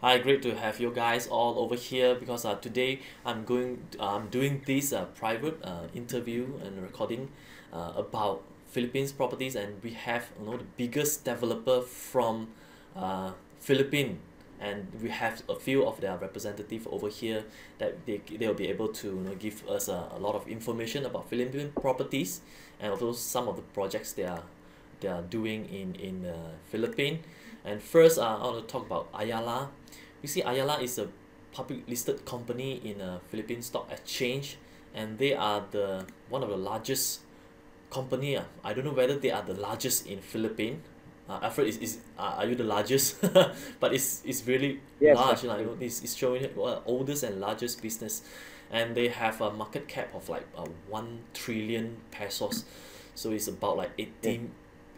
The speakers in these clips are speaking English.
Hi, great to have you guys all over here because today I'm doing this private interview and recording about Philippines properties, and we have the biggest developer from Philippines, and we have a few of their representative over here that they'll be able to give us a lot of information about Philippine properties, and also some of the projects they are doing in Philippines. And first, I want to talk about Ayala. You see, Ayala is a public listed company in a Philippine Stock Exchange, and they are the one of the largest company. I don't know whether they are the largest in Philippines. Alfred, are you the largest? But it's really Yes, large. You definitely. know, it's showing oldest and largest business, and they have a market cap of like 1 trillion pesos, so it's about like Yes.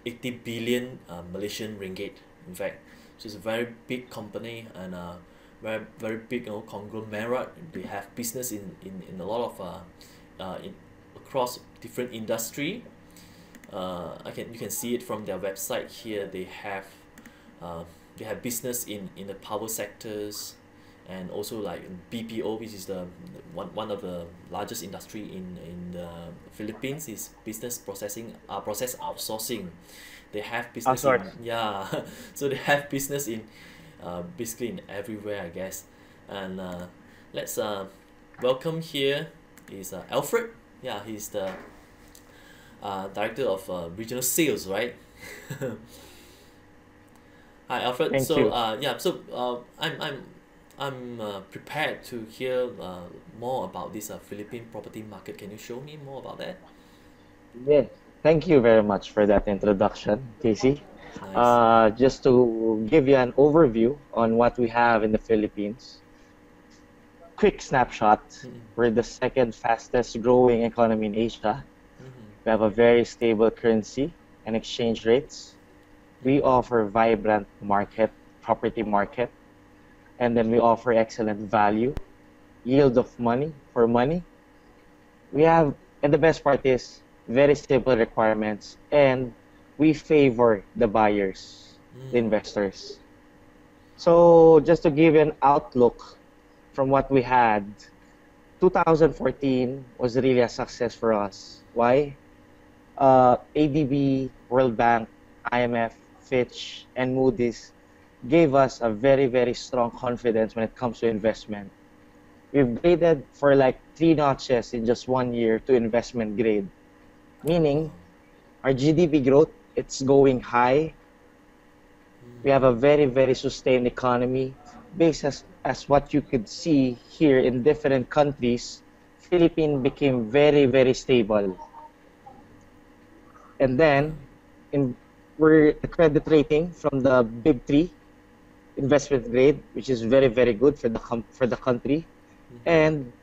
80 billion Malaysian ringgit. In fact, so it's a very big company and very big conglomerate. They have business in a lot of in across different industry. You can see it from their website here. Uh, they have business in the power sectors, and also like BPO, which is the one of the largest industry in the Philippines, is business processing, process outsourcing. They have business in, Outsource. yeah, so they have business in basically in everywhere, I guess. And let's welcome here is Alfred. Yeah, he's the director of regional sales, right? Hi, Alfred. Thank So you. I'm prepared to hear more about this Philippine property market. Can you show me more about that? Yes. Thank you very much for that introduction, Casey. Nice. Just to give you an overview on what we have in the Philippines, quick snapshot. Mm-hmm. We're the second fastest growing economy in Asia. Mm-hmm. We have a very stable currency and exchange rates. We Mm-hmm. offer vibrant property market, and then we offer excellent value, yield of money for money. We have, and the best part is very simple requirements, and we favor the buyers, the Mm. investors. So just to give you an outlook from what we had, 2014 was really a success for us. Why? ADB, World Bank, IMF, Fitch, and Moody's gave us a very, very strong confidence when it comes to investment. We've graded for like 3 notches in just 1 year to investment grade, Wow. meaning our GDP growth, it's going high. We have a very, very sustained economy based as what you could see here in different countries. Philippines became very, very stable. And then in we're the credit rating from the big three, investment grade, which is very, very good for for the country. Mm-hmm. And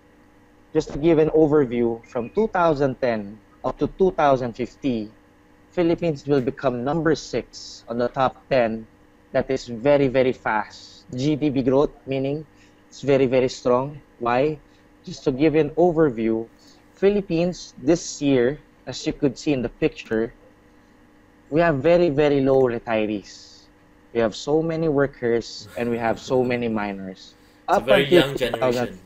just to give an overview, from 2010 up to 2050, Philippines will become number 6 on the top 10. That is very, very fast. GDP growth, meaning it's very, very strong. Why? Just to give you an overview, Philippines this year, as you could see in the picture, we have very, very low retirees. We have so many workers and we have so many minors. It's a Up very until young 2000, generation.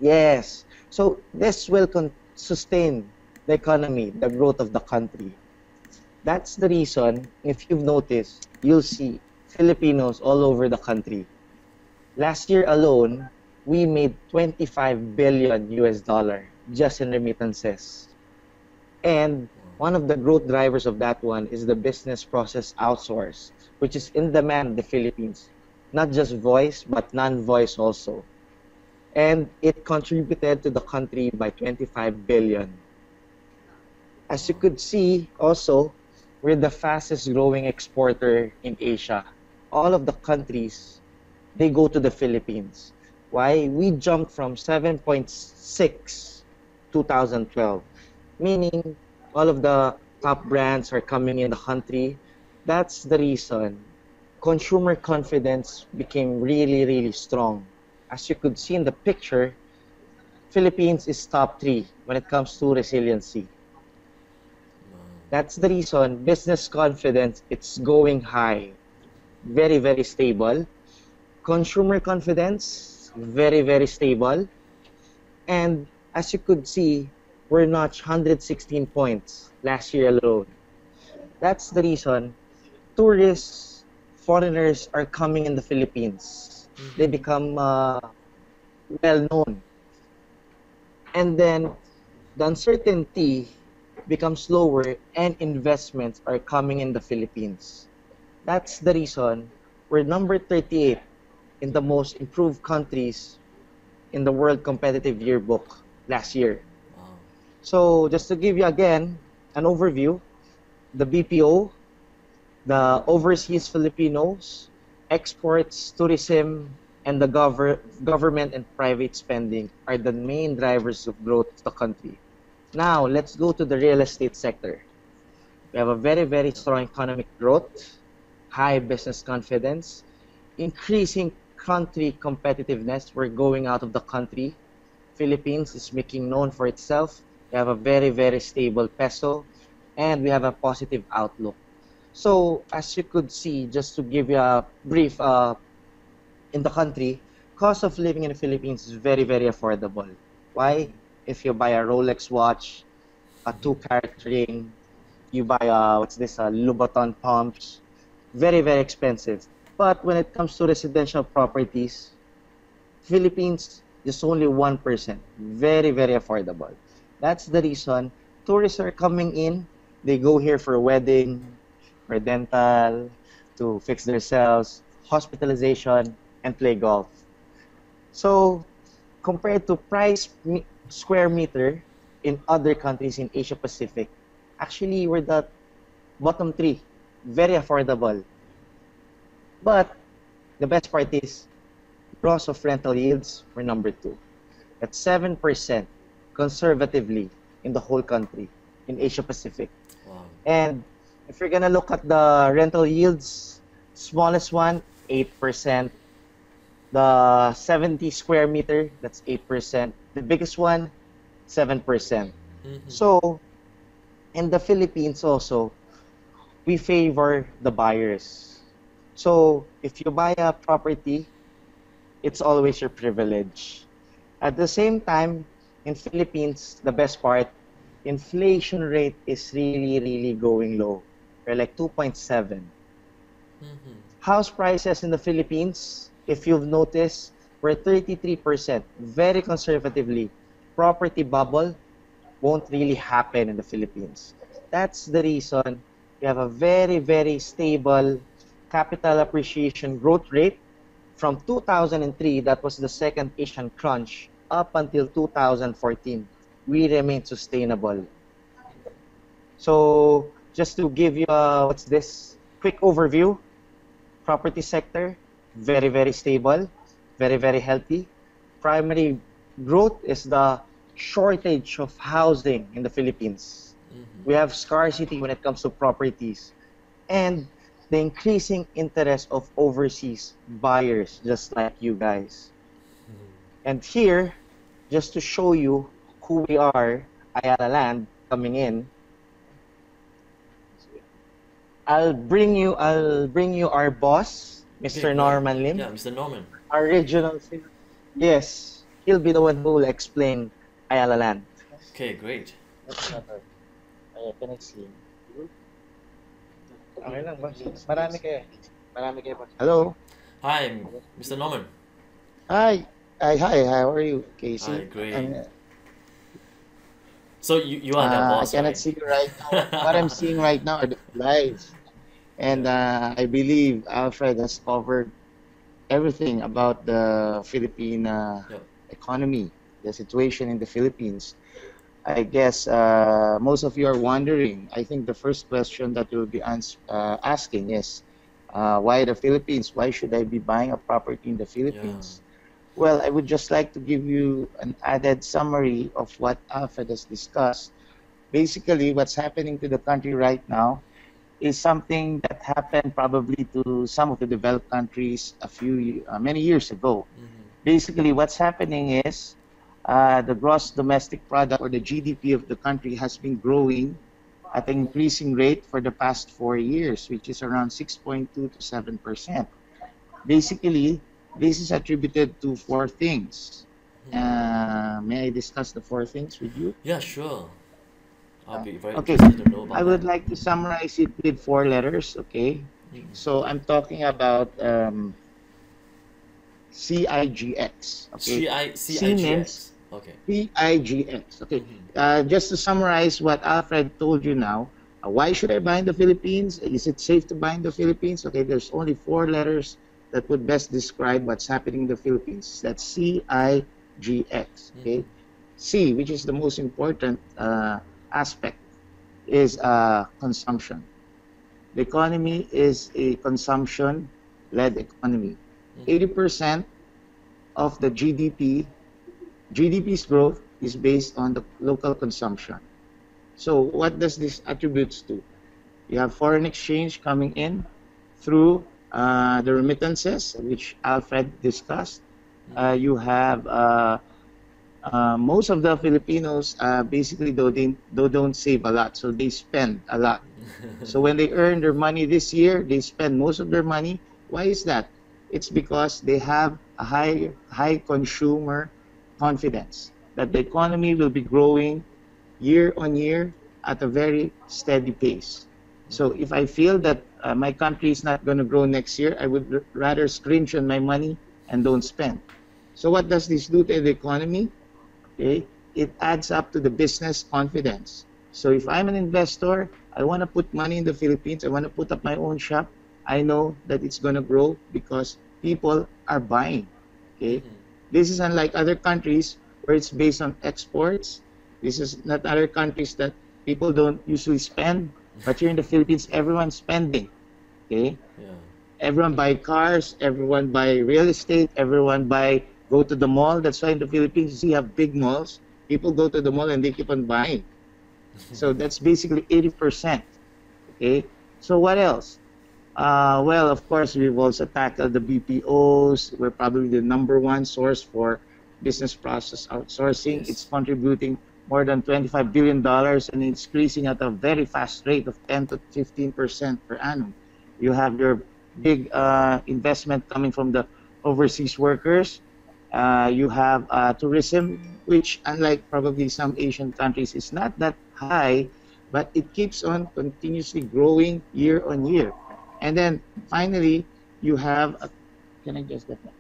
yes. So this will sustain the economy, the growth of the country. That's the reason, if you've noticed, you'll see Filipinos all over the country. Last year alone, we made 25 billion US dollar just in remittances. And one of the growth drivers of that one is the business process outsource, which is in demand in the Philippines. Not just voice, but non-voice also. And it contributed to the country by 25 billion. As you could see also, we're the fastest growing exporter in Asia. All of the countries, they go to the Philippines. Why? We jumped from 7.6 2012, meaning all of the top brands are coming in the country. That's the reason consumer confidence became really, really strong. As you could see in the picture, Philippines is top 3 when it comes to resiliency. That's the reason business confidence it's going high, very very stable. Consumer confidence, very, very stable. And as you could see, we're notched 116 points last year alone. That's the reason tourists, foreigners are coming in the Philippines. They Mm-hmm. become well known. And then the uncertainty becomes lower and investments are coming in the Philippines. That's the reason we're number 38 in the most improved countries in the World Competitive Yearbook last year. Wow. So just to give you again an overview, the BPO, the overseas Filipinos, exports, tourism, and the government and private spending are the main drivers of growth of the country. Now, let's go to the real estate sector. We have a very, very Yep. strong economic growth, high business confidence, increasing country competitiveness. We're going out of the country. Philippines is making known for itself. We have a very, very stable peso, and we have a positive outlook. So, as you could see, just to give you a brief, in the country, cost of living in the Philippines is very, very affordable. Why? Mm-hmm. If you buy a Rolex watch, a two-carat ring, you buy what's this, Louboutin pumps, very, very expensive. But when it comes to residential properties, Philippines, just only 1%. Very, very affordable. That's the reason tourists are coming in. They go here for wedding, for dental, to fix themselves, hospitalization, and play golf. So, compared to square meter in other countries in Asia Pacific, actually we're the bottom three. Very affordable. But the best part is gross of rental yields were number two. At 7% conservatively in the whole country in Asia Pacific. Wow. And if you're gonna look at the rental yields, smallest one, 8%. The 70 square meter, that's 8%. The biggest one, 7%. Mm-hmm. So, in the Philippines also, we favor the buyers. So, if you buy a property, it's always your privilege. At the same time, in Philippines, the best part, inflation rate is really, really going low. We're like 2.7. Mm-hmm. House prices in the Philippines, if you've noticed, were 33%, very conservatively. Property bubble won't really happen in the Philippines. That's the reason we have a very, very stable capital appreciation growth rate from 2003, that was the second Asian crunch, up until 2014. We remain sustainable. So, just to give you what's this quick overview, property sector, very, very stable, very, very healthy. Primary growth is the shortage of housing in the Philippines. Mm-hmm. We have scarcity when it comes to properties. And the increasing interest of overseas buyers, just like you guys. And here, just to show you who we are, Ayala Land coming in, I'll bring you our boss, Okay, Mr. go ahead. Norman Lim, Yeah, Mr. Norman. our regional sales. Yes, he'll be the one who will explain Ayala Land. Okay, great. Can I see? Okay lang, boss. Marami kayo. Marami kayo, boss. Hello. Hi, Mr. Norman. Hi, how are you, Hi, Casey? great. So you are their I boss, cannot right? see you right now. What I'm seeing right now are the slides. And Yeah. I believe Alfred has covered everything about the Philippine Yep. economy, the situation in the Philippines. I guess most of you are wondering. I think the first question that you'll be asking is, why the Philippines? Why should I be buying a property in the Yeah. Philippines? Well, I would just like to give you an added summary of what Alfred has discussed. Basically, what's happening to the country right now is something that happened probably to some of the developed countries many years ago. Mm-hmm. Basically, what's happening is the gross domestic product, or the GDP of the country, has been growing at an increasing rate for the past 4 years, which is around 6.2 to 7%. Basically, This is attributed to four things. May I discuss the four things with you? Yeah, sure. I'll be very Okay, interested to know about I would that. like to summarize it with four letters, okay? So I'm talking about CIGX, okay? C means CIGX. Okay. CIGX, okay? Mm-hmm. Just to summarize what Alfred told you now, why should I buy in the Philippines? Is it safe to buy in the Philippines? Okay, there's only four letters that would best describe what's happening in the Philippines. That's CIGX, okay? C, which is the most important aspect, is consumption. The economy is a consumption-led economy. 80% of the GDP's growth is based on the local consumption. So what does this attributes to? You have foreign exchange coming in through the remittances, which Alfred discussed. You have most of the Filipinos basically they don't save a lot, so they spend a lot. So when they earn their money this year, they spend most of their money. Why is that? It's because they have a high consumer confidence that the economy will be growing year on year at a very steady pace. So if I feel that my country is not going to grow next year, I would rather scringe on my money and don't spend. So what does this do to the economy? Okay, it adds up to the business confidence. So if I'm an investor, I want to put money in the Philippines, I want to put up my own shop, I know that it's going to grow because people are buying. Okay, this is unlike other countries where it's based on exports. This is not other countries that people don't usually spend, but here in the Philippines, everyone's spending. Okay, everyone buy cars, everyone buy real estate, everyone go to the mall. That's why in the Philippines you have big malls. People go to the mall and they keep on buying. So that's basically 80%. Okay, so what else? Well, of course, we've also tackled the BPOs. We're probably the #1 source for business process outsourcing. It's contributing more than $25 billion and it's increasing at a very fast rate of 10 to 15% per annum. You have your big investment coming from the overseas workers. You have tourism, which unlike probably some Asian countries is not that high, but it keeps on continuously growing year on year. And then finally, you have, can I just get that?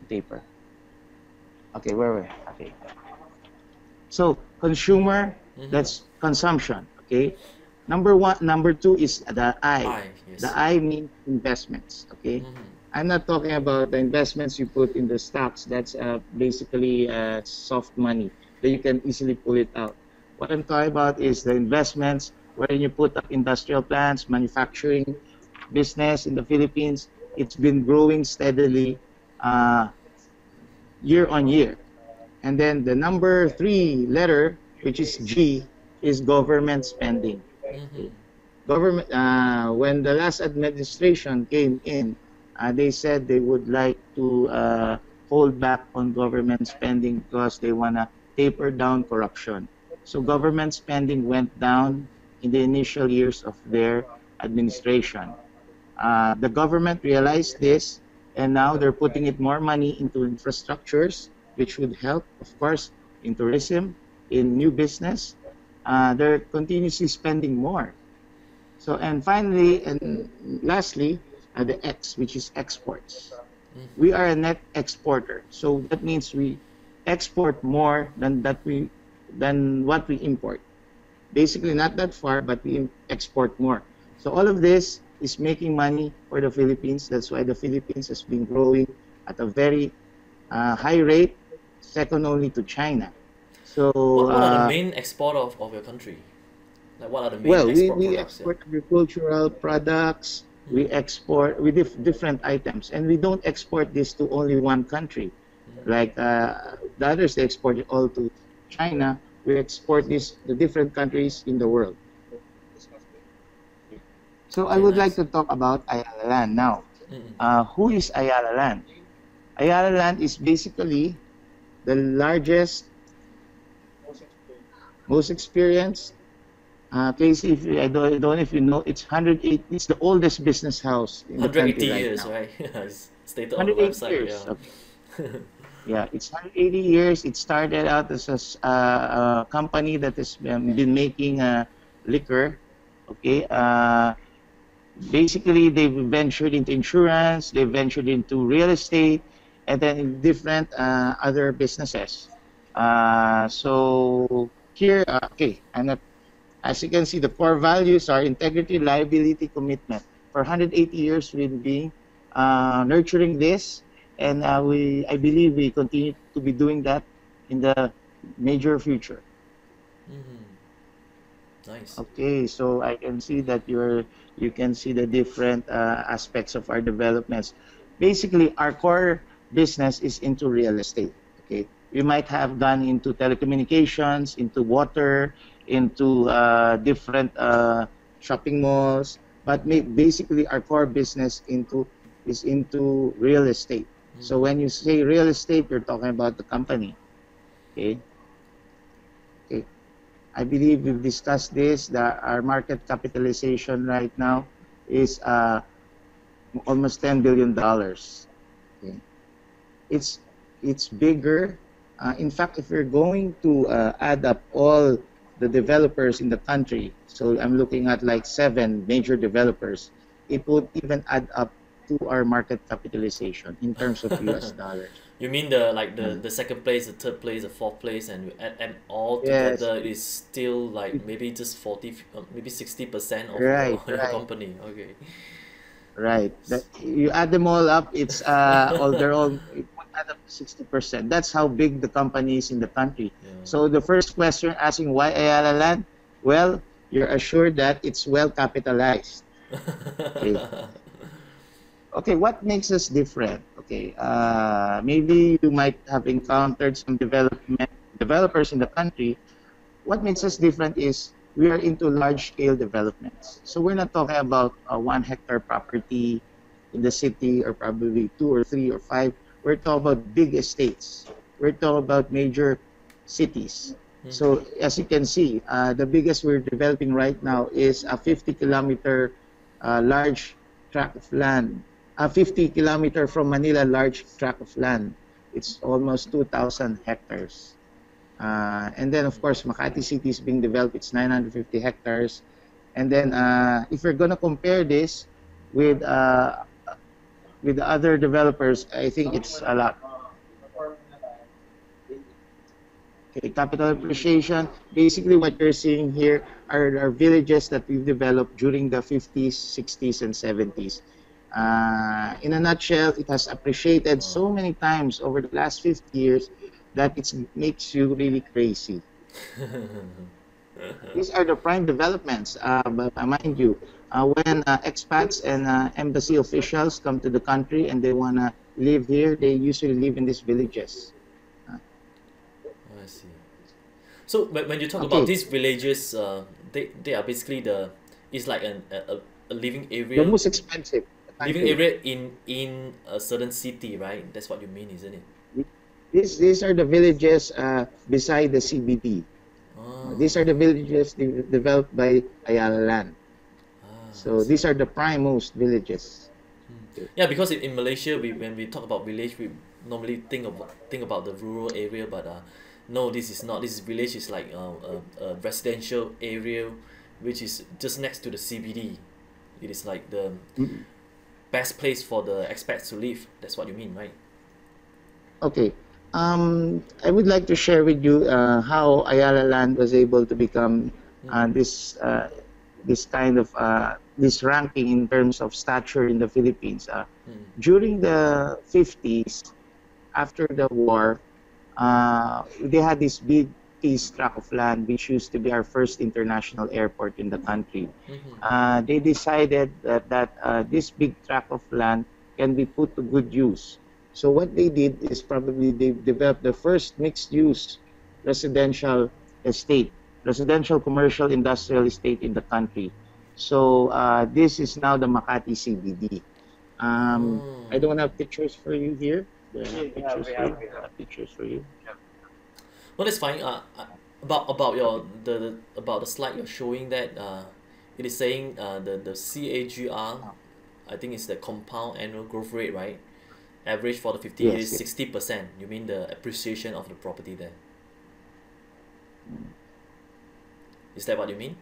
Paper. Okay, where were we? Okay. So consumer, that's consumption. Okay. Number two is the I. The I means investments. Okay. I'm not talking about the investments you put in the stocks. That's basically soft money that you can easily pull it out. What I'm talking about is the investments where you put up industrial plants, manufacturing business in the Philippines. It's been growing steadily year on year. And then the number 3 letter, which is G, is government spending. Government. When the last administration came in, they said they would like to hold back on government spending because they want to taper down corruption. So government spending went down in the initial years of their administration. The government realized this, and now they're putting it more money into infrastructures, which would help, of course, in tourism, in new business. They're continuously spending more. So, and finally, and lastly, the X, which is exports. We are a net exporter, so that means we export more than what we import. Basically, not that far, but we export more. So all of this is making money for the Philippines. That's why the Philippines has been growing at a very high rate, second only to China. So what are the main export of your country? Like what are the main export we products? export agricultural products. We export different items, and we don't export this to only one country. Like the others, they export it all to China. We export this to different countries in the world. So I would like to talk about Ayala Land now. Who is Ayala Land? Ayala Land is basically the largest, most experienced Casey, if you, I don't know if you know, it's 108. It's the oldest business house in the 180 country right years, now. right? It's stated on the 108 website. years. Yeah. Okay. Yeah, it's 180 years. It started out as a company that has been making liquor. Okay. Basically, they've ventured into insurance, they've ventured into real estate, and then in different other businesses. So here, okay, I'm not, as you can see, the core values are integrity, liability, commitment. For 180 years, we've been nurturing this, and I believe we continue to be doing that in the major future. Hmm. Nice. Okay, so I can see that you can see the different aspects of our developments. Basically, our core business is into real estate. Okay, we might have gone into telecommunications, into water, into different shopping malls, but basically our core business into is into real estate. So Hmm. when you say real estate, you're talking about the company. Okay, okay. I believe we've discussed this, that our market capitalization right now is almost $10 billion. Okay. It's it's bigger. In fact, if we're going to add up all the developers in the country, so I'm looking at like 7 major developers, it would even add up to our market capitalization in terms of US dollars. You mean the like Uh, the second place, the third place, the fourth place, and you add all yes, together is still like it- maybe just 40, maybe 60% of your right, your right. company. Okay. Right. That you add them all up, it's all their own. It would add up to 60%. That's how big the company is in the country. Yeah. So the first question asking why Ayala Land? Well, you're assured that it's well capitalized. Okay. Okay. What makes us different? Okay. Maybe you might have encountered some developers in the country. What makes us different is we are into large scale developments. So we're not talking about a 1 hectare property in the city or probably two or three or five. We're talking about big estates. We're talking about major cities. Mhm. So as you can see, the biggest we're developing right now is a 50-kilometer large tract of land. A 50-kilometer from Manila large tract of land. It's almost 2,000 hectares. And then, of course, Makati City is being developed. It's 950 hectares. And then, if you're going to compare this with with the other developers, I think it's a lot. Okay, capital appreciation. Basically, what you're seeing here are villages that we've developed during the 50s, 60s, and 70s. In a nutshell, it has appreciated Wow. so many times over the last 50 years that it makes you really crazy. These are the prime developments. But mind you, when expats and embassy officials come to the country and they want to live here, they usually live in these villages. Uh, I see. So when you talk about okay, these villages, they are basically it's like a the most expensive in the living country. area in a certain city, right? That's what you mean, isn't it? These are the villages beside the CBD. Oh, These are the villages developed by Ayala Land. I So see. these are the prime most villages. Okay. Yeah, because in Malaysia, when we talk about village, we normally think about the rural area, but no, this is not. This village is like a residential area, which is just next to the CBD. It is like the Mm, best place for the expats to live. That's what you mean, right? okay. I would like to share with you how Ayala Land was able to become Mm-hmm. this kind of this ranking in terms of stature in the Philippines. Mm-hmm. During the 50s, after the war, they had this big piece tract of land which used to be our first international airport in the country. Mm-hmm. They decided that this big tract of land can be put to good use. So what they did is probably they developed the first mixed-use residential estate, residential commercial industrial estate in the country. So this is now the Makati CBD. I Oh. don't have pictures for you here. Do I have pictures for you? I have pictures for you. Well, that's fine. About your about the slide you're showing that it is saying the CAGR, I think it's the compound annual growth rate, right? Average for the 50 years, Yes, yes. 60%. You mean the appreciation of the property there? Is that what you mean?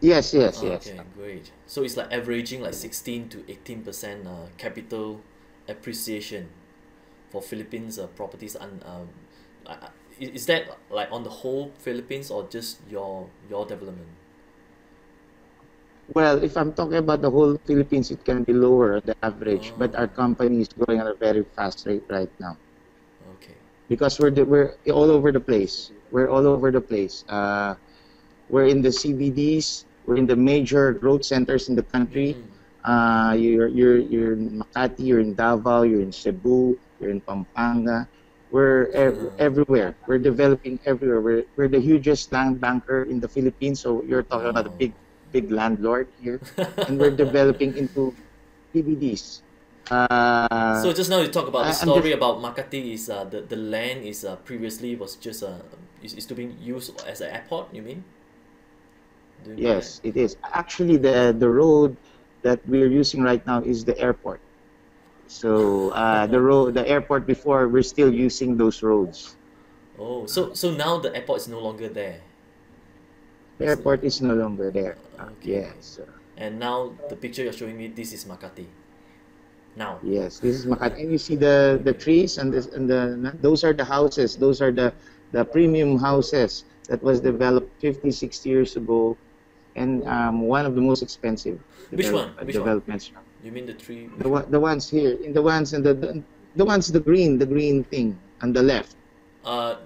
Yes, yes, yes. Okay, great. So it's like averaging like 16 to 18% capital appreciation for Philippines properties. And is that like on the whole Philippines or just your development? Well, if I'm talking about the whole Philippines, it can be lower, the average, but our Oh, company is growing at a very fast rate right now okay. because we're all over the place. We're all over the place. We're in the CBDs. We're in the major growth centers in the country. Mm. You're in Makati. You're in Davao. You're in Cebu. You're in Pampanga. We're everywhere. We're developing everywhere. We're the hugest land banker in the Philippines. So you're talking about a Wow. big landlord here, and we're developing into CBDs. So just now you talk about the I'm story just about Makati is the land is previously was just is to being used as an airport, you mean? Do you mean that? Yes, it is actually the road that we're using right now is the airport. So the airport before we're still using those roads. Oh, so now the airport is no longer there. The It's airport is no longer there. okay. Yes, And now the picture you're showing me, this is Makati. Now. yes. This is Makati, and you see the Okay. trees and those are the houses. Those are the premium houses that was developed 50, 60 years ago, and one of the most expensive Which one? Which one? developments. You mean the tree? The Which one? the ones here, in the ones and the ones the green thing on the left.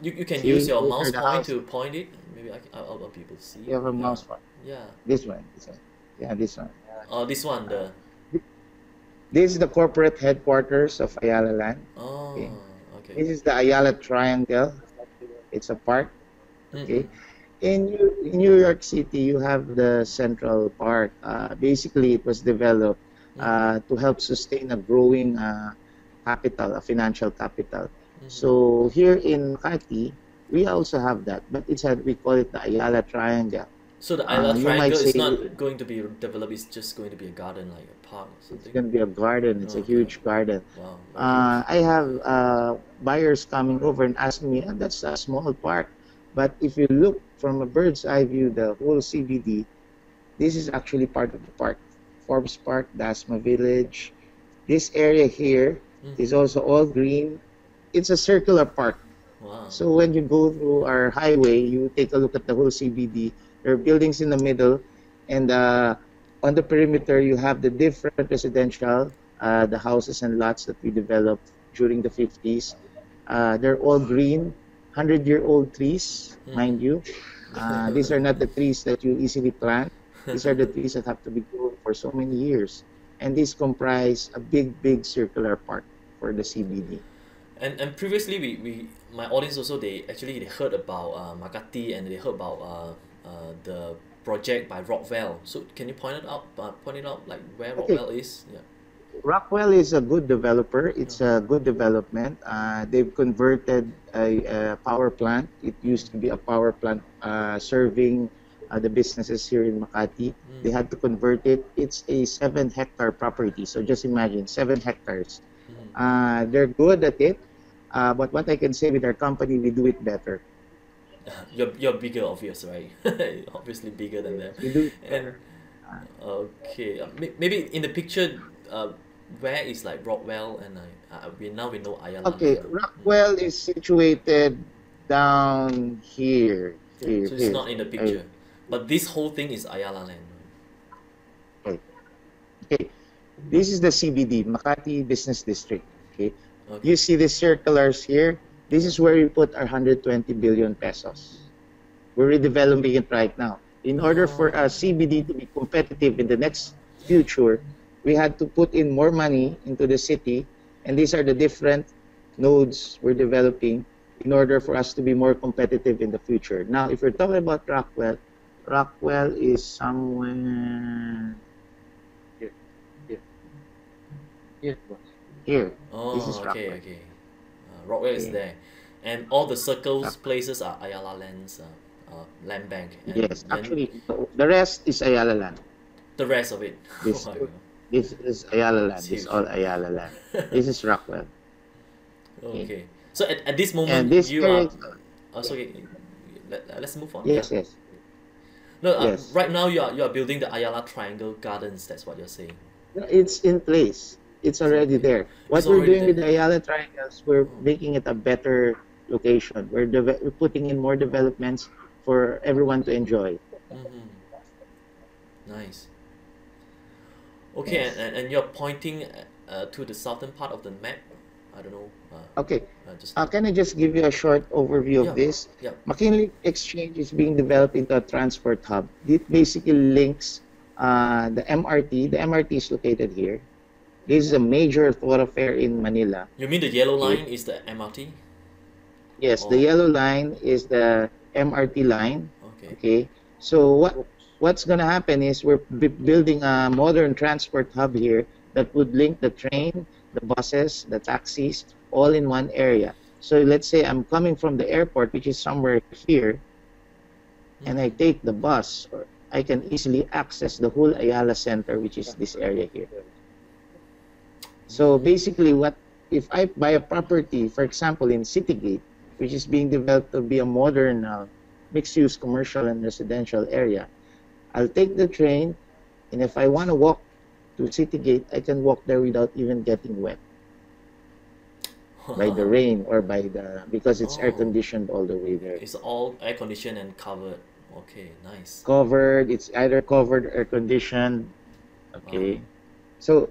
You can use See, your those mouse are the point houses. to point it. Maybe I'll be able to see You it. have a Yeah. mouse one. Yeah. This one. This one. Yeah, this one. This one, the. This is the corporate headquarters of Ayala Land. Oh, Okay. okay. This is the Ayala Triangle. It's a park. Mm-mm. Okay. In New York City, you have the Central Park. Basically, it was developed Mm-mm. to help sustain a growing capital, a financial capital. Mm-hmm. So here in Makati, we also have that, but we call it the Ayala Triangle. So the Isla You might Triangle is say not going to be developed. It's just going to be a garden, like a park or it's something. going to be a garden. It's a Okay. huge garden. Wow. Okay. I have buyers coming over and asking me, "And that's a small park." But if you look from a bird's eye view, the whole CBD, this is actually part of the park. Forbes Park, Dasma Village. This area here is Mm-hmm. also all green. It's a circular park. Wow. So when you go through our highway, you take a look at the whole CBD. There are buildings in the middle, and on the perimeter, you have the different residential, the houses and lots that we developed during the 50s. They're all green, 100-year-old trees, mind you. These are not the trees that you easily plant. These are the trees that have to be grown for so many years. And these comprise a big circular park for the CBD. And previously we my audience also they heard about Makati and they heard about the project by Rockwell. So can you point it out like where Okay, Rockwell is? Yeah. Rockwell is a good developer. It's Uh-huh. a good development. They've converted a power plant. It used to be a power plant serving the businesses here in Makati. They had to convert it. It's a 7-hectare property. So just imagine 7 hectares. Mm-hmm. They're good at it. But what I can say with our company, we do it better. You're bigger, obvious, right? Obviously bigger than them. Yes, we do it And better. Uh, okay, maybe in the picture, where is like Rockwell and we know Ayala okay, Land. Rockwell is situated down here, So it's here. not in the Right? picture, but this whole thing is Ayala Land. Okay. Okay. This is the CBD, Makati Business District. Okay. Okay. You see the circulars here? This is where we put our 120 billion pesos. We're redeveloping it right now. In order for Oh. a CBD to be competitive in the next future, we had to put in more money into the city, and these are the different nodes we're developing in order for us to be more competitive in the future. Now, if we're talking about Rockwell, Rockwell is somewhere here, here, here. Here. This is Oh, okay, Rockwell. okay. Rockwell is Okay. there. And all the circles places are Ayala Land's land bank, and Yes, then actually, the rest is Ayala land. the rest of it. This Oh my God, this is Ayala it's land. This is huge. all Ayala land. This is Rockwell. Okay. Okay. So at this And moment, this you area, are. Oh, sorry. Let's move on. Yeah. yes, yes, No, yes. right now you are building the Ayala Triangle Gardens. That's what you're saying. It's in place. It's It's in already place. there. It's What we're already doing with there. the Ayala Triangles, we're Oh. making it a better location. We're putting in more developments for everyone to enjoy. Mm-hmm. Nice. Okay, Yes. and you're pointing to the southern part of the map. I don't know. Okay. Just Can I just give you a short overview yeah, of this? yeah. McKinley Exchange is being developed into a transport hub. It basically links the MRT. The MRT is located here. This is a major thoroughfare in Manila. You mean the yellow Okay. line is the MRT? Yes, the Oh, yellow line is the MRT line. okay. Okay. So what's gonna happen is we're building a modern transport hub here that would link the train, the buses, the taxis, all in one area. So let's say I'm coming from the airport, which is somewhere here, and I Mm-hmm. take the bus, or I can easily access the whole Ayala Center, which is this area here. So Mm-hmm. basically, what if I buy a property, for example, in Citygate, which is being developed to be a modern mixed-use commercial and residential area, I'll take the train, and if I want to walk to Citygate, I can walk there without even getting wet by the rain or because it's air Oh, conditioned all the way there. it's all air conditioned and covered. Okay, nice. Covered, it's either covered or air conditioned. Wow. Okay, so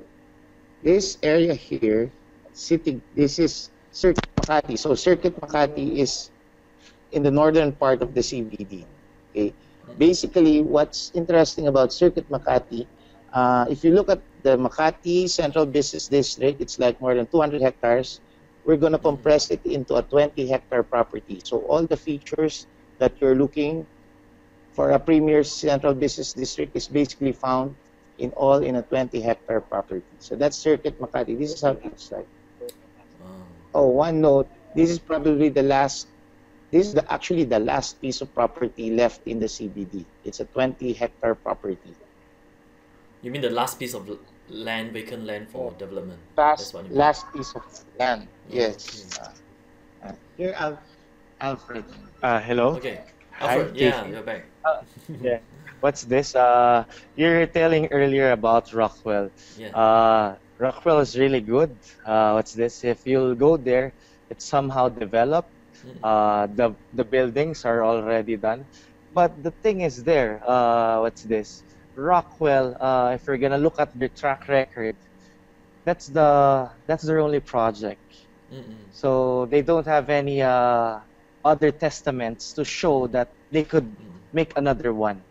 this area here, this is Circuit Makati. So Circuit Makati is in the northern part of the CBD. Okay, Mm-hmm. basically, what's interesting about Circuit Makati, if you look at the Makati Central Business District, it's like more than 200 hectares. We're going to Mm-hmm. compress it into a 20-hectare property. So all the features that you're looking for a premier central business district is basically found in a 20-hectare property. So that's Circuit Makati. This is how it looks like. Wow. Oh, one note. This is probably the last. This is actually the last piece of property left in the CBD. It's a 20-hectare property. You mean the last piece of land, vacant land for development? That's what you mean. Last piece of land. Oh, Yes. Here, Alfred. Hello. okay. Hi, Alfred, yeah, JC. you're back. Yeah. What's this? You're telling earlier about Rockwell. Yeah. Rockwell is really good. What's this? If you'll go there, it's somehow developed. Mm-mm. The buildings are already done. But the thing is there, what's this? Rockwell, if you're gonna look at their track record, that's their only project. Mm-mm. So they don't have any other testaments to show that they could Mm-mm. make another one.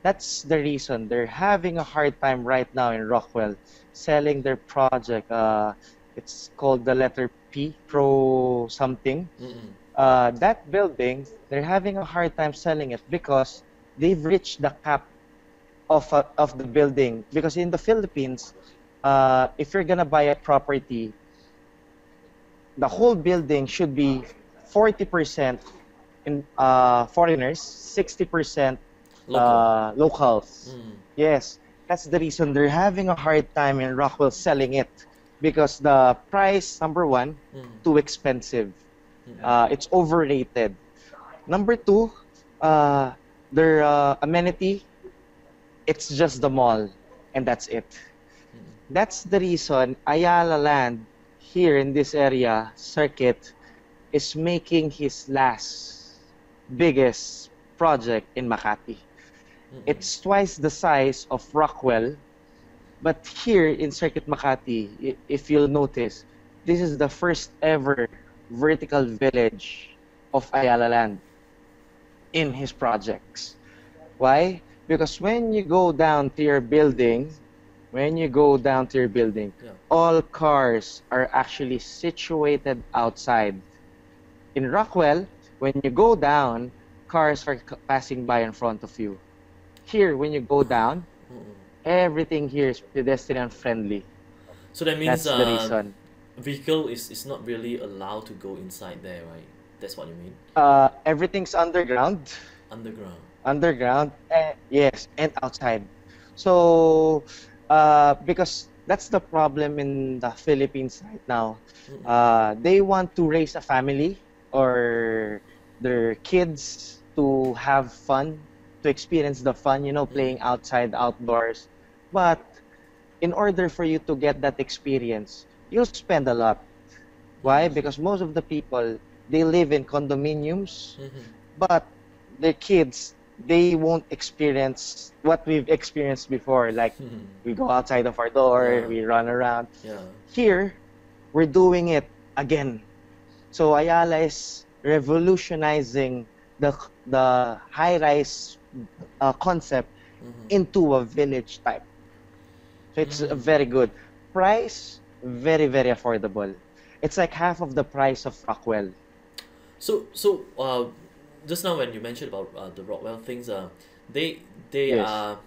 That's the reason they're having a hard time right now in Rockwell selling their project. It's called the letter P, Pro something. Mm-mm. That building, they're having a hard time selling it because they've reached the cap of the building. Because in the Philippines, if you're gonna buy a property, the whole building should be 40% in foreigners, 60% Local. locals. Mm. Yes, that's the reason they're having a hard time in Rockwell selling it because the price, number one, Mm. too expensive. Mm-mm. It's overrated. Number two, their amenity, it's just the mall, and that's it. Mm-mm. That's the reason Ayala Land here in this area, Circuit, is making his last biggest project in Makati. Mm-mm. It's twice the size of Rockwell, but here in Circuit Makati, if you'll notice, this is the first ever vertical village of Ayala Land in his projects. Why? Because when you go down to your building, Yeah. all cars are actually situated outside. In Rockwell, when you go down, cars are passing by in front of you. Here, when you go down, Mm-mm. everything here is pedestrian friendly. So that means That's the reason. vehicle is not really allowed to go inside there, right? That's what you mean. Everything's underground. Underground. Underground, yes, and outside. So, because that's the problem in the Philippines right now. They want to raise a family or their kids to have fun, to experience the fun, playing outside, outdoors. But in order for you to get that experience, you'll spend a lot. Why? Because most of the people, they live in condominiums, but their kids, they won't experience what we've experienced before. Like we go outside of our door, Yeah. we run around. Yeah. Here, we're doing it again. So Ayala is revolutionizing the high-rise concept into a village type. So it's very good. Price, very, very affordable. It's like half of the price of Rockwell. So just now when you mentioned about the Rockwell things, they Yes.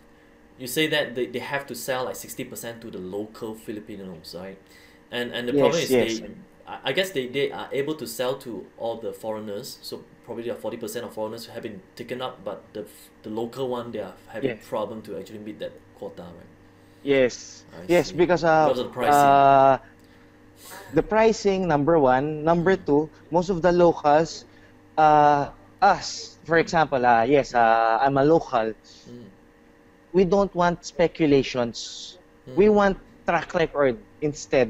you say that they have to sell like 60% to the local Filipinos, right? And the problem Yes, is yes. I guess they are able to sell to all the foreigners, so probably 40% of foreigners have been taken up, but the local one, they are having Yes. problem to actually meet that quota, right? Yes. I Yes, see. because Because of the pricing. the pricing, number one. Number two, most of the locals, uh, us, for example, yes, I'm a local. Mm. We don't want speculations. We Mm. want track record instead.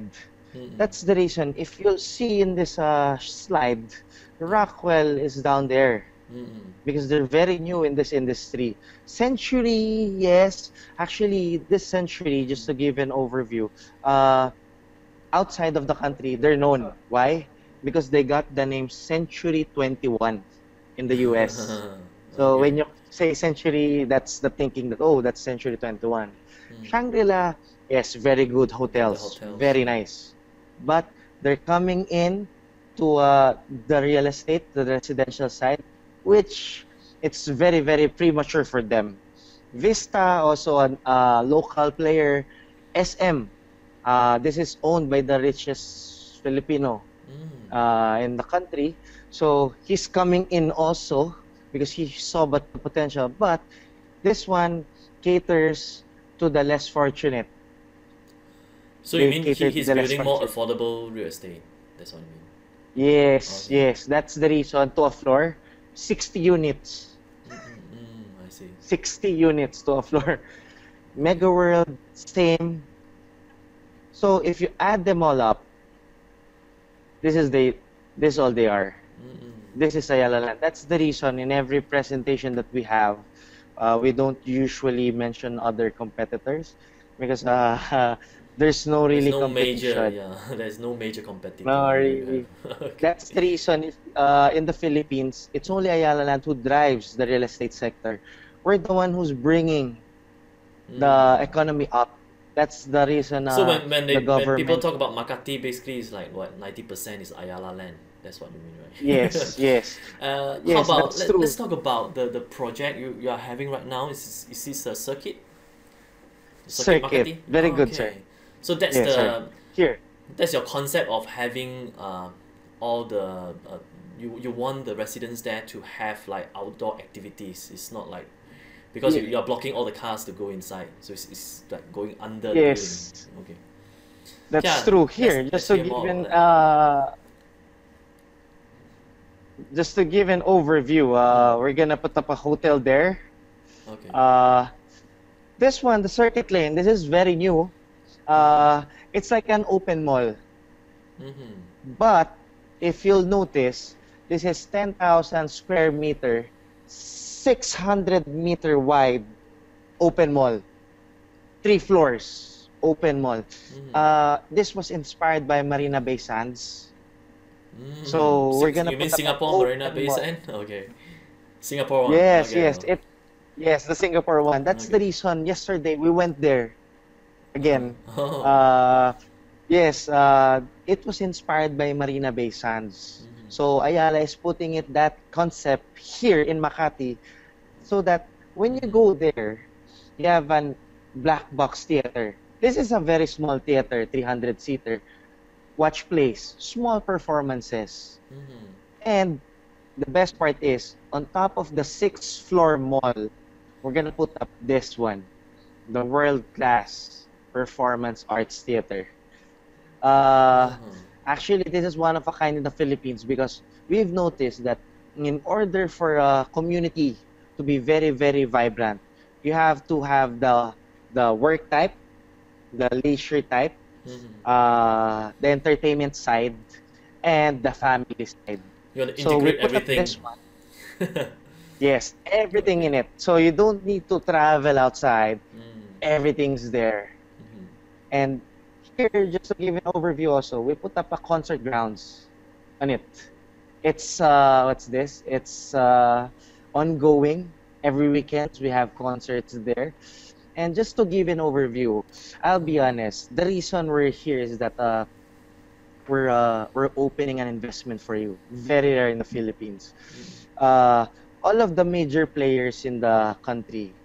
Mm. That's the reason. If you'll see in this slide, Rockwell is down there Mm. because they're very new in this industry. Century, yes. Actually, this Century, just to give an overview, outside of the country, they're known. Why? Because they got the name Century 21 in the US. So Okay. when you say Century, that's the thinking that, oh, that's Century 21. Shangri-La, yes, very good hotels, hotels. very nice. But they're coming in to the real estate, the residential side, which it's very, very premature for them. Vista, also a local player. SM, this is owned by the richest Filipino in the country. So he's coming in also because he saw but the potential. But this one caters to the less fortunate. So you They mean cater to he's the less building more fortunate. affordable real estate? That's what you mean. Yes, Okay. yes, that's the reason to a floor. 60 units. I see. 60 units to a floor. Mega World, same. So if you add them all up, this is all they are. This is Ayala Land. That's the reason in every presentation that we have, we don't usually mention other competitors because there's no There's really no major, competition. yeah. There's no major competitor. No, you really. have. Okay. That's the reason in the Philippines, it's only Ayala Land who drives the real estate sector. We're the one who's bringing the economy up. That's the reason So when the when people government. talk about Makati, basically it's like what 90% is Ayala land. That's what you mean, right? Yes, yes, How yes, about that's true. let's talk about the project you are having right now. Is this a circuit? Circuit Circuit. Makati? Very Oh, good, sir. okay. So that's Yes, sir. Here. that's your concept of having all the you want the residents there to have like outdoor activities. It's not like because Ye- you are blocking all the cars to go inside, so it's like going under the Yes, building. Okay. that's Yeah, true. Here, let's hear more about that. just to give an overview, we're gonna put up a hotel there. Okay. This one, the Circuit Lane, this is very new. It's like an open mall. But if you'll notice, this is 10,000 square meter, 600-meter wide open mall. 3 floors, open mall. This was inspired by Marina Bay Sands. So we're gonna You mean put up an Singapore Marina open Bay mall. Sand? Okay. Singapore one. Yes, Okay. yes, yes, the Singapore one. That's the Okay. reason yesterday we went there again. Oh. Yes, it was inspired by Marina Bay Sands. So Ayala is putting it that concept here in Makati so that when you go there, you have an black box theater. This is a very small theater, 300-seater. Watch plays, small performances. And the best part is, on top of the 6th floor mall, we're gonna put up this one, the world-class performance arts theater. Uh, Uh-huh. Actually, this is one of a kind in the Philippines because we've noticed that in order for a community to be very, very vibrant, you have to have the work type, the leisure type, Mm-hmm. the entertainment side, and the family side. You want to So we integrate put up this everything. one. Yes, everything Okay. in it. So you don't need to travel outside. Mm. Everything's there. Mm-hmm. And here, just to give an overview also, we put up a concert grounds on it. It's what's this? It's ongoing. Every weekend we have concerts there. And just to give an overview, I'll be honest. The reason we're here is that we're opening an investment for you. Very rare in the Philippines. Mm-hmm. Uh, all of the major players in the country,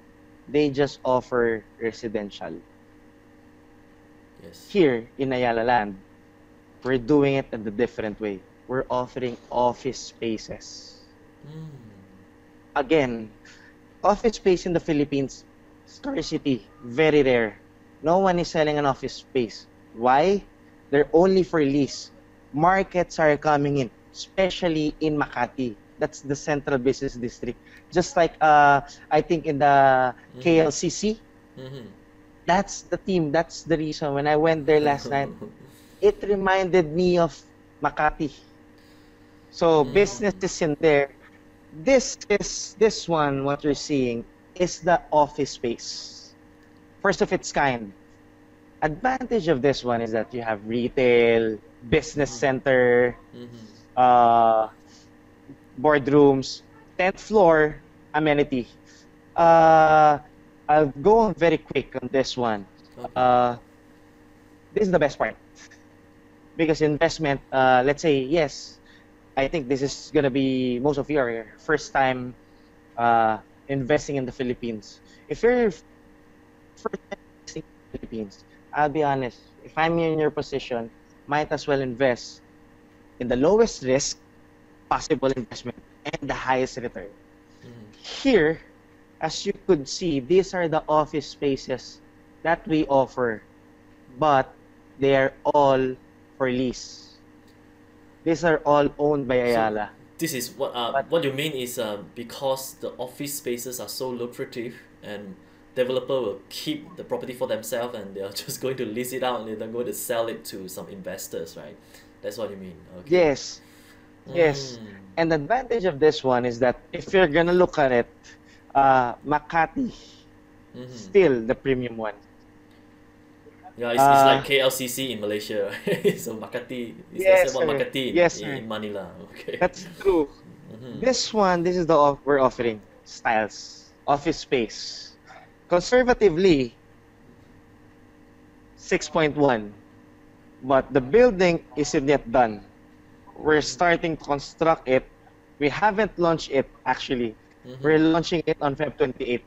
they just offer residential. Yes. Here in Ayala Land, we're doing it in a different way. We're offering office spaces. Mm. Again, office space in the Philippines, scarcity, very rare. No one is selling an office space. Why? They're only for lease. Markets are coming in, especially in Makati. That's the central business district. Just like I think in the Mm-hmm. KLCC, Mm-hmm. that's the team. That's the reason. When I went there last night, it reminded me of Makati. So business Mm. is in there. This one, what you're seeing, is the office space. First of its kind. Advantage of this one is that you have retail, business Mm-hmm. center, Mm-hmm. uh, boardrooms, 10th floor amenity. Uh, I'll go on very quick on this one. Okay. Uh, this is the best part because investment. Let's say yes, I think this is gonna be most of your first time uh, investing in the Philippines. If you're first time investing in the Philippines, I'll be honest. If I'm in your position, might as well invest in the lowest risk possible investment and the highest return. Mm-hmm. Here, as you could see, these are the office spaces that we offer, but they are all for lease. These are all owned by So Ayala. this is But what you mean is because the office spaces are so lucrative and developer will keep the property for themselves and they are just going to lease it out and they're going to sell it to some investors, right? That's what you mean. Okay. yes, yes. Mm. And the advantage of this one is that if you're gonna look at it, Makati, Mm-hmm. still the premium one. Yeah, it's like Uh, KLCC in Malaysia, right? So Makati, let's say yes, about sir. Makati Yes, in, sir. in Manila. Okay. That's true. Mm-hmm. This one, this is the we're offering styles, office space. Conservatively, 6.1, but the building isn't yet done. We're starting to construct it. We haven't launched it actually. Mm-hmm. We're launching it on Feb 28.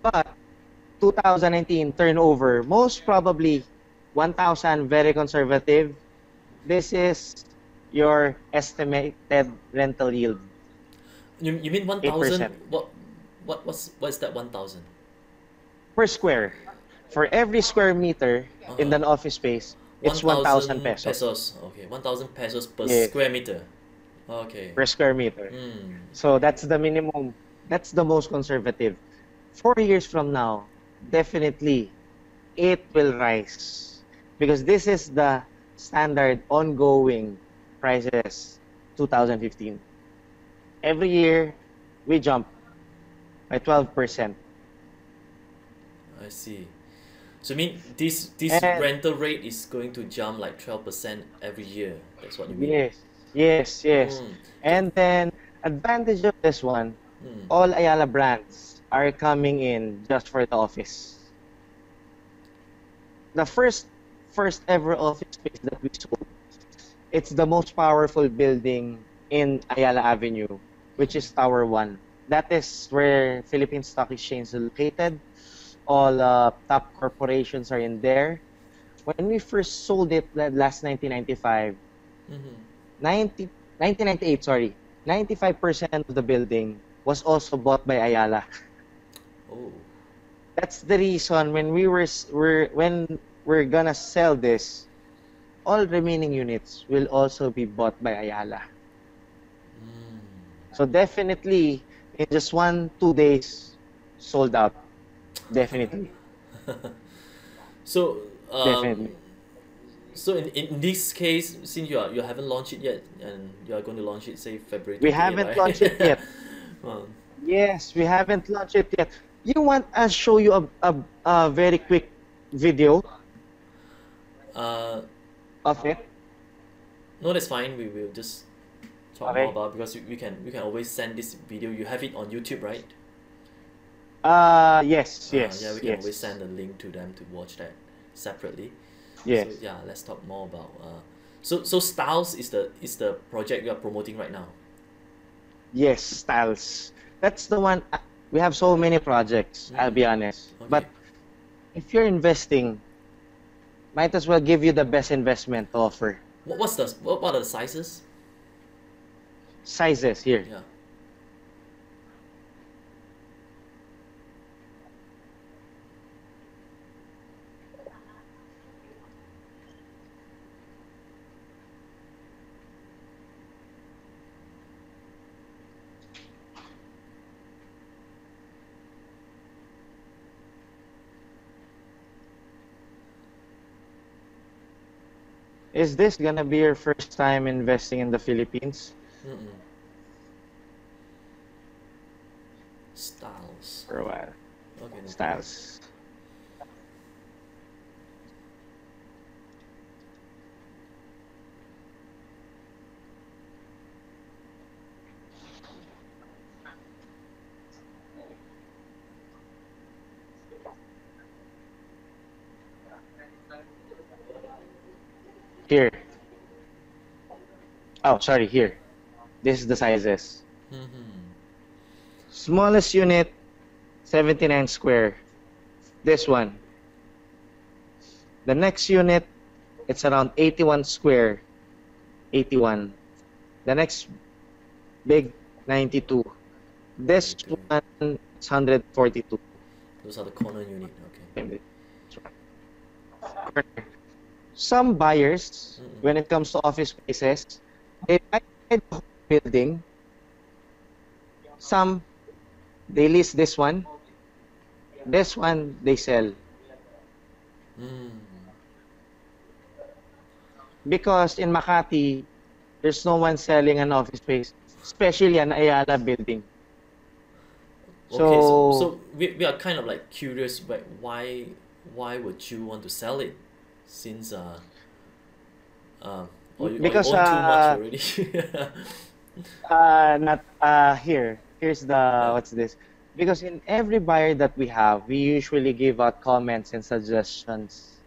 But 2019 turnover, most probably 1,000, very conservative. This is your estimated rental yield, You mean 1,000? 8% What's that 1,000? per square. For every square meter in Uh-huh. an office space, it's 1,000 1,000 pesos. pesos. Okay, 1,000 pesos per Yes, square meter. Okay. per square meter. Mm. So that's the minimum. That's the most conservative. 4 years from now, definitely it will rise because this is the standard ongoing prices 2015. Every year we jump by 12%. I see. So you mean this And rental rate is going to jump like 12% every year. That's what you mean. yes, yes, yes. Mm. K- And then advantage of this one, mm. all Ayala brands are coming in just for the office. The first ever office space that we sold, it's the most powerful building in Ayala Avenue, which is Tower 1. That is where Philippine Stock Exchange is located. All top corporations are in there. When we first sold it last 1995, Mm-hmm. 1998, sorry. 95% of the building was also bought by Ayala. Oh. That's the reason when when we're gonna sell this, all remaining units will also be bought by Ayala. Mm. So definitely, in just 1-2 days, sold out. Definitely, So, definitely. so in this case, since you haven't launched it yet, and you are going to launch it, say February We 28, haven't launched it right? yet. Well, Yes, we haven't launched it yet. You want us show you a very quick video uh, of it? no, that's fine. We will just talk more Okay. about, because we can always send this video. You have it on YouTube, right? Yes, Yeah, we yes, can always yes, send a link to them to watch that separately. So yes, yeah, let's talk more about. So Styles is the project you are promoting right now. yes, Styles. That's the one. We have so many projects, I'll be honest. Okay. But if you're investing, might as well give you the best investment offer. What are the sizes? Sizes here. Yeah. Is this gonna be your first time investing in the Philippines? Mm-mm. Styles. For a while. Okay. No problem. Styles. Here. Oh, sorry, here. This is the sizes. Mm-hmm. Smallest unit, 79 square. This one. The next unit, it's around 81 square. 81. The next big, 92. This 92. one, it's 142. Those are the corner unit. Okay. Some buyers, Mm-mm. when it comes to office spaces, they buy the whole building. Some, they lease this one. This one, they sell. Mm. Because in Makati, there's no one selling an office space, especially an Ayala building. Okay. So So, we are kind of like curious, but why would you want to sell it, since uh or you because own too much already? not here. Here's the Yeah. what's this? Because in every buyer that we have, we usually give out comments and suggestions.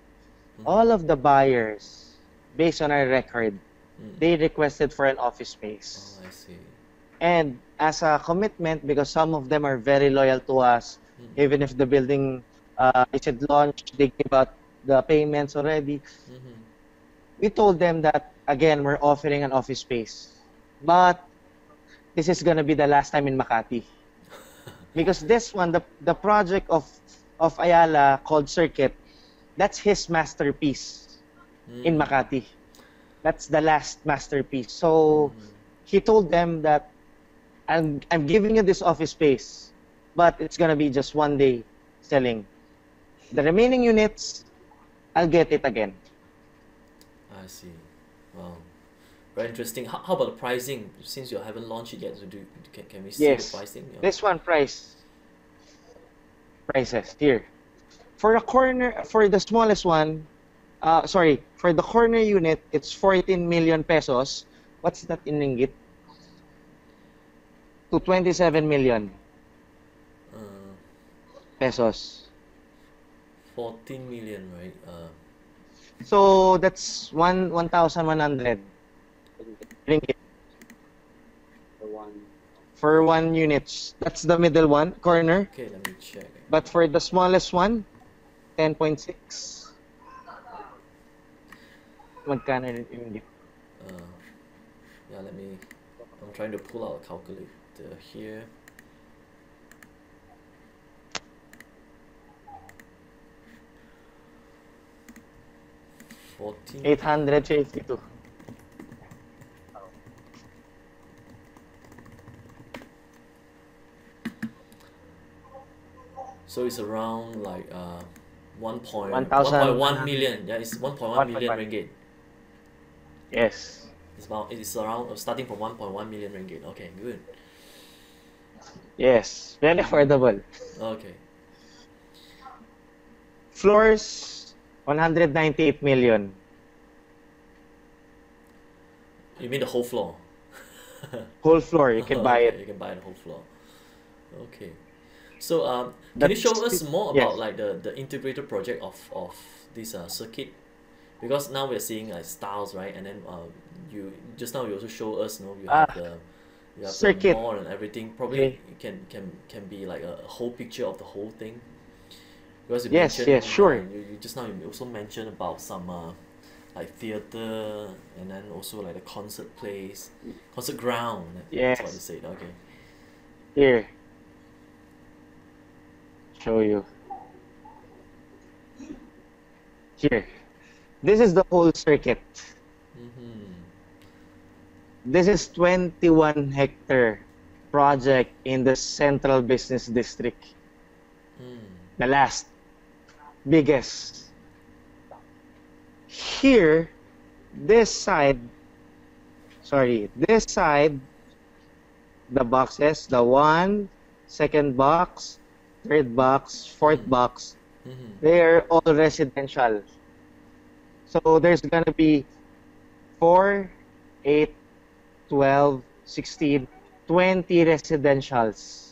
All of the buyers, based on our record, Mm. they requested for an office Oh, space. I see. And as a commitment, because some of them are very loyal to us, Mm. even if the building isn't launched, they give out the payments already. Mm-hmm. We told them that, again, we're offering an office space. But this is gonna be the last time in Makati. Because this one, the project of Ayala called Circuit, that's his masterpiece in Mm. Makati. That's the last masterpiece. So Mm. he told them that I'm giving you this office space, but it's gonna be just one day selling. The remaining units, I'll get it again. I see. Wow. Very interesting. How about the pricing? Since you haven't launched it yet, so can we see the Yes. pricing? Yeah. This one prices here. For the corner, for the smallest one, sorry, for the corner unit, it's 14 million pesos. What's that in ringgit? To 27 million Uh, pesos. 14 million, right? So that's 1,100 ringgit for one unit. That's the middle one, corner. Okay, let me check. But for the smallest one, 10.6. Magkano rin ringgit? Uh, Yeah, I'm trying to pull out a calculator here. $14. 852. So it's around like 1,000. 1.1 million. Yeah, it's 1.1 million 1.1. ringgit. Yes. It's around starting from 1.1 million ringgit. Okay, good. Yes. Very affordable. Okay. Floors, 198 million. You mean the whole floor? Whole floor, you can buy Okay, it. you can buy the whole floor. Okay. So can you That's, show us more yes. about like the integrated project of this circuit? Because now we're seeing like styles, right? And then you just now you also show us, you Ah, have the circuit. mall and everything. Probably Okay. it can be like a whole picture of the whole thing. Because you Yes, mentioned, yes, sure. you just now you also mentioned about some like theater, and then also like the concert place, concert ground. That's what you Yes. said. Okay. Here, show you. Here. This is the whole circuit. Mm-hmm. This is 21-hectare project in the Central Business District. Mm. The last, biggest. Here, this side, this side, the boxes, the one, second box, third box, fourth Mm-hmm. box, Mm-hmm. they're all residential. So there's gonna be 4, 8, 12, 16, 20 residentials.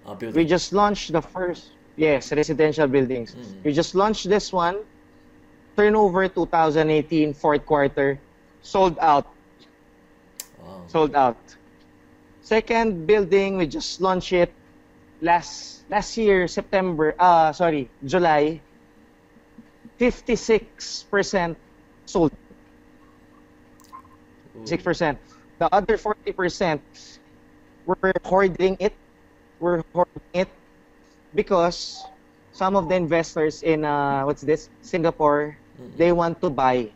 We Building. just launched the first, yes, residential buildings. Mm. We just launched this one, turnover 2018, fourth quarter, sold out, Wow. sold out. Second building, we just launched it last year, July, 56% sold, Ooh. 6%. The other 40%, we're hoarding it. We're hoarding it because some of the investors in Singapore, Mm-mm. they want to buy.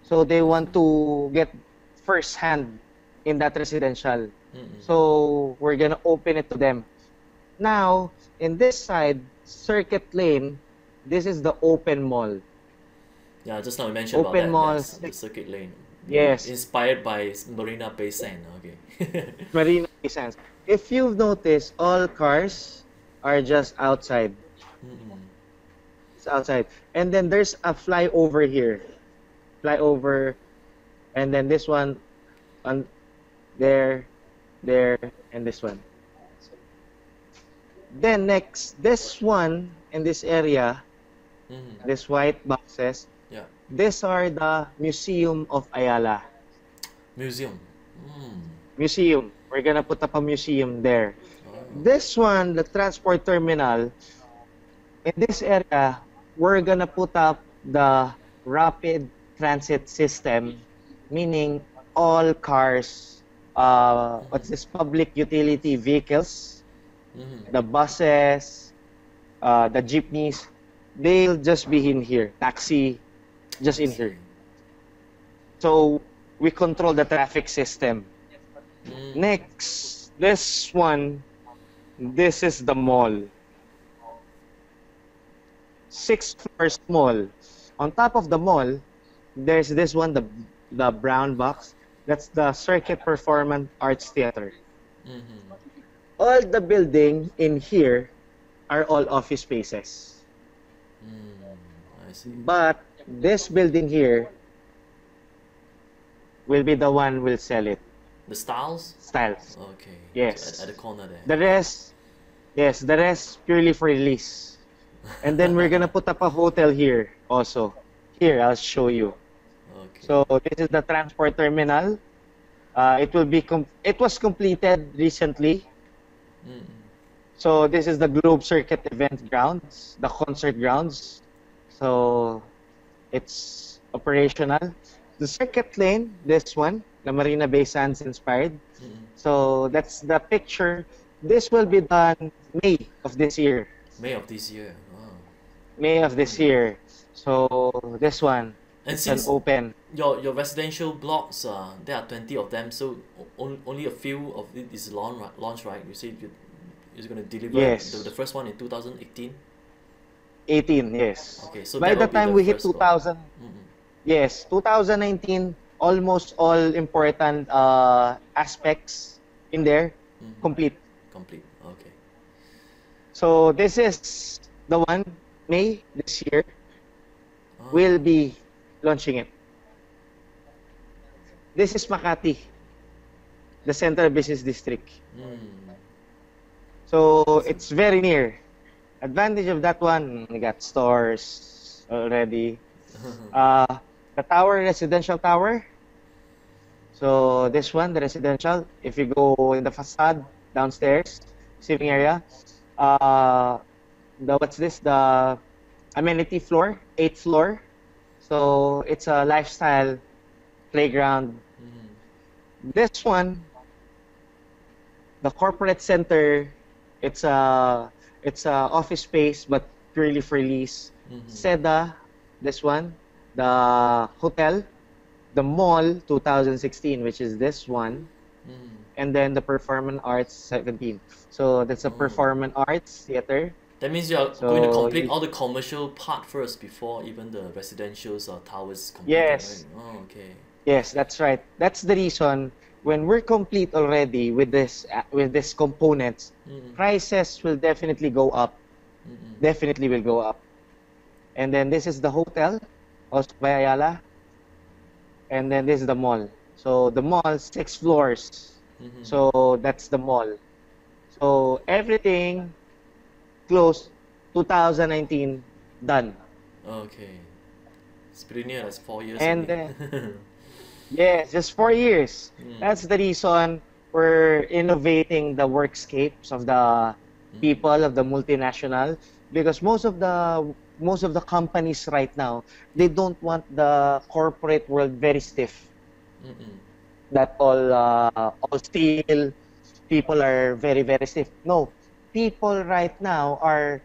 So they want to get first hand in that residential. Mm-mm. So we're gonna open it to them. Now, in this side, Circuit Lane, this is the open mall. Yeah, just now you mentioned about Open that. mall. Yes, the circuit lane. Yes. Inspired by Marina Bay Sands. Okay. Marina Bay Sands. If you've noticed, all cars are just outside. Mm-mm. It's outside. And then there's a flyover here. Flyover. And then this one on there, and this one. Then next, this one in this area, Mm-hmm. this white boxes, Yeah. these are the Museum of Ayala. Museum. Mm. Museum. We're gonna put up a museum there. Oh. This one, the transport terminal, in this area, we're gonna put up the rapid transit system, meaning all cars, public utility vehicles, Mm-hmm. the buses, the jeepneys, they'll just be in here. Taxi, just in here. So we control the traffic system. Mm. Next, this one, this is the mall. 6 floors mall. On top of the mall, there's this one, the brown box. That's the Circuit Performance Arts Theater. Mm-hmm. All the building in here are all office spaces. Mm. I see. But this building here will be the one will sell it. The styles? Styles. Okay. Yes. So at the corner there. The rest, yes, the rest purely for release. And then we're gonna put up a hotel here also. Here, I'll show you. Okay. So this is the transport terminal. It was completed recently. Mm-mm. So this is the Globe Circuit event grounds, the concert grounds. So it's operational. The circuit lane, this one, na Marina Bay Sands inspired. Mm-mm. So that's the picture. This will be done May of this year. May of this year. Wow. May of this year. So this one, And it's an since open. your residential blocks, there are 20 of them, so only a few of it is launch, right? You said you're going to deliver Yes. the first one in 2018. 18, yes. Okay, so By that the will be time the we hit first block. 2000, Mm-mm. yes, 2019, almost all important aspects in there Mhm. complete. Complete. Okay. So this is the one, May this year, Oh. we'll be launching it. This is Makati, the Central Business District. Mm. So it's very near. Advantage of that one, we got stores already. The tower, residential tower. So this one, the residential, if you go in the facade downstairs, receiving area, what's this? The amenity floor, 8th floor. So it's a lifestyle playground. Mhm. This one, the corporate center, it's a office space but purely for lease. Mhm. Seda, this one, the hotel, the mall 2016, which is this one, Mhm. and then the performance arts 17. So that's a Oh. performance arts theater. That means you are So going to complete you- all the commercial part first before even the residentials or towers completed, Yes. right? Oh, okay. Yes, that's right. That's the reason when we're complete already with this components, Mm-mm. prices will definitely go up. Mm-mm. Definitely will go up. And then this is the hotel, also by Ayala. And then this is the mall. So the mall, 6 floors. Mhm. So that's the mall. So everything closed 2019 done. Okay. It's pretty near, that's 4 years And only. Yes, just 4 years. Mm. That's the reason we're innovating the workscapes of the people of the multinational, because most of the companies right now, they don't want the corporate world very stiff. Mm-mm. That all steel people are very very stiff. No, people right now are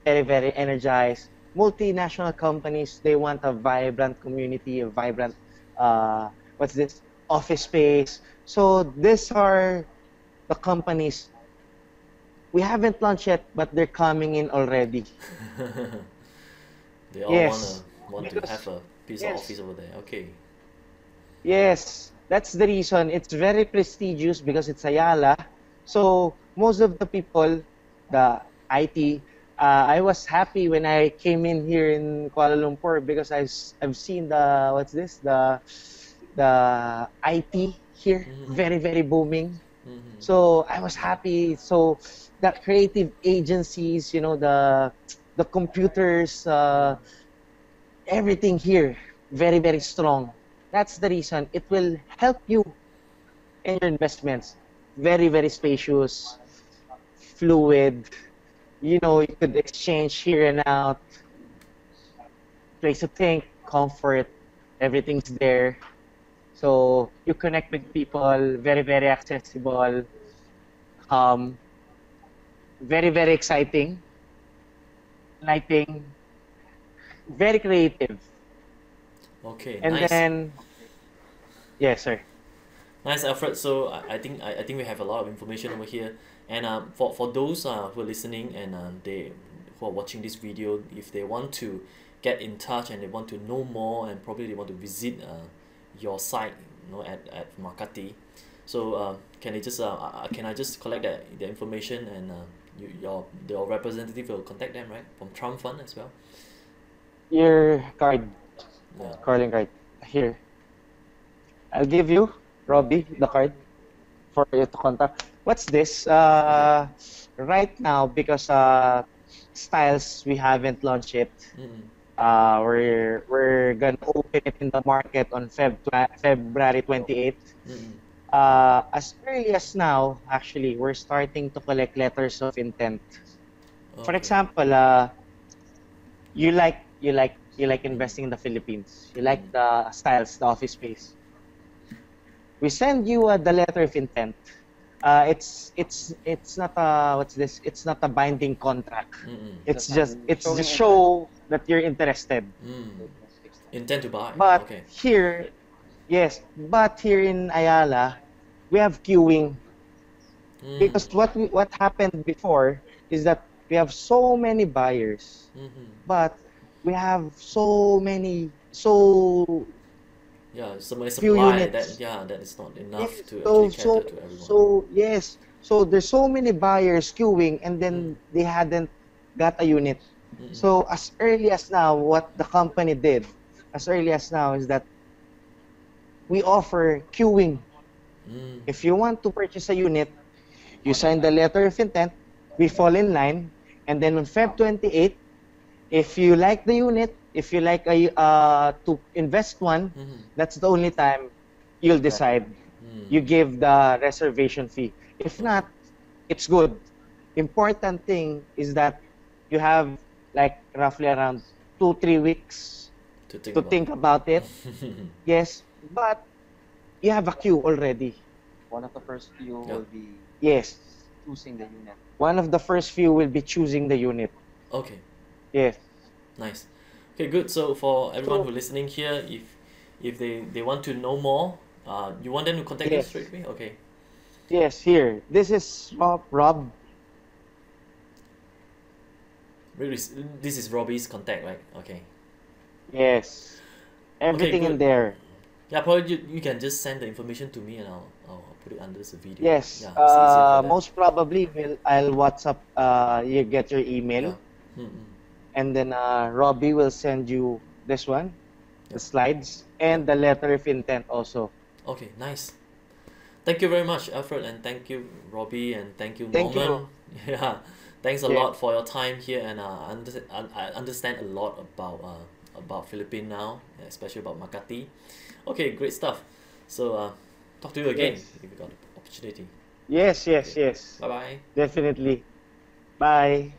very very energized. Multinational companies, they want a vibrant community, a vibrant what's this, office space. So these are the companies. We haven't launched yet, but they're coming in already. They all Yes. want to Because- have a piece of yes. office over there. Okay. Yes, that's the reason. It's very prestigious because it's Ayala. So most of the people, the IT, I was happy when I came in here in Kuala Lumpur because I've seen the what's this, the IT here, Mhm. very very booming. Mhm. So I was happy. So the creative agencies, the computers, everything here, very very strong. That's the reason it will help you in your investments. Very very spacious, fluid. You could exchange here and out. Place to think, comfort, everything's there. So you connect with people, very very accessible, um, very very exciting, lighting, very creative. Okay, And nice. then, yes, sir. Nice, Alfred. So I think we have a lot of information over here, and for those who are listening and who are watching this video, if they want to get in touch and they want to know more and probably they want to visit your site, at Makati, so can I just collect the information and your representative will contact them, right, from Trump Fund as well. Your card, Yeah. calling card. Here. I'll give you, Robbie, the card for you to contact. What's this? Right now, because styles we haven't launched it. Mm-mm. We're gonna open it in the market on February 28th. Mm-mm. As early as now, actually, we're starting to collect letters of intent. For Okay. example, you like investing in the Philippines. You like the styles, the office space. We send you the letter of intent. It's not a what's this? It's not a binding contract. It's just show that you're interested. Intend to buy. But Okay. here, yes, but here in Ayala, we have queuing because what happened before is that we have so many buyers, but we have so Yeah, so many few supply units. that is not enough Yes, to so actually cater to everyone. yes, so there's so many buyers queuing, and then they hadn't got a unit. So as early as now, what the company did, as early as now, is that we offer queuing. If you want to purchase a unit, you sign the letter of intent, we fall in line, and then on Feb 28, if you like the unit, if you like to invest one, that's the only time you'll decide. You give the reservation fee. If not, it's good. Important thing is that you have like roughly around 2-3 weeks To think to about think it. about it. Yes, but you have a queue already. One of the first few Yeah. will be Yes, choosing the unit. one of the first few will be choosing the unit. Okay, Yes. nice. Okay, good. So for everyone So- who listening here, if they want to know more, you want them to contact you Yes. straight away? Okay. Yes, here. This is Rob. This is Robbie's contact, right? Okay. Yes. Everything in good. there. Yeah, probably you can just send the information to me and I'll put it under the video. Yes. Yeah, it's easier for them. Most probably I'll WhatsApp you get your email, Yeah. and then Robbie will send you this one, the slides, and the letter of intent also. Okay, nice. Thank you very much, Alfred, and thank you, Robbie, and thank you, Thank you. Norman. Yeah, thanks a Yeah. lot for your time here, and I understand a lot about Philippines now, especially about Makati. Okay, great stuff. So talk to you again Yes. if you got the opportunity. Yes, yes, yes. Bye bye. Definitely. Bye.